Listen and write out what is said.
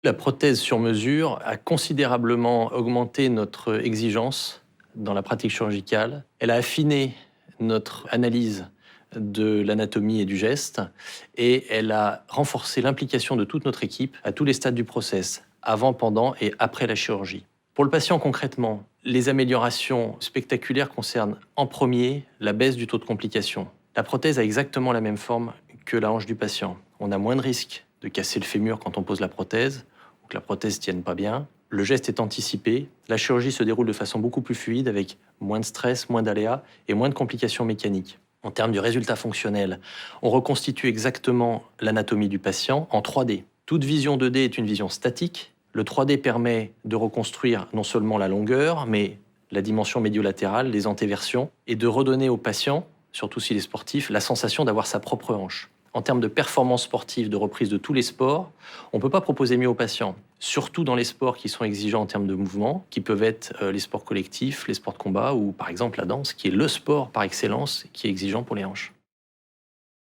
La prothèse sur mesure a considérablement augmenté notre exigence dans la pratique chirurgicale. Elle a affiné notre analyse de l'anatomie et du geste et elle a renforcé l'implication de toute notre équipe à tous les stades du process, avant, pendant et après la chirurgie. Pour le patient concrètement, les améliorations spectaculaires concernent en premier la baisse du taux de complications. La prothèse a exactement la même forme que la hanche du patient. On a moins de risques de casser le fémur quand on pose la prothèse, ou que la prothèse ne tienne pas bien. Le geste est anticipé, la chirurgie se déroule de façon beaucoup plus fluide avec moins de stress, moins d'aléas et moins de complications mécaniques. En termes du résultat fonctionnel, on reconstitue exactement l'anatomie du patient en 3D. Toute vision 2D est une vision statique. Le 3D permet de reconstruire non seulement la longueur, mais la dimension médiolatérale, les antéversions, et de redonner au patient, surtout s'il est sportif, la sensation d'avoir sa propre hanche. En termes de performance sportive, de reprise de tous les sports, on ne peut pas proposer mieux aux patients, surtout dans les sports qui sont exigeants en termes de mouvement, qui peuvent être les sports collectifs, les sports de combat ou par exemple la danse, qui est le sport par excellence qui est exigeant pour les hanches.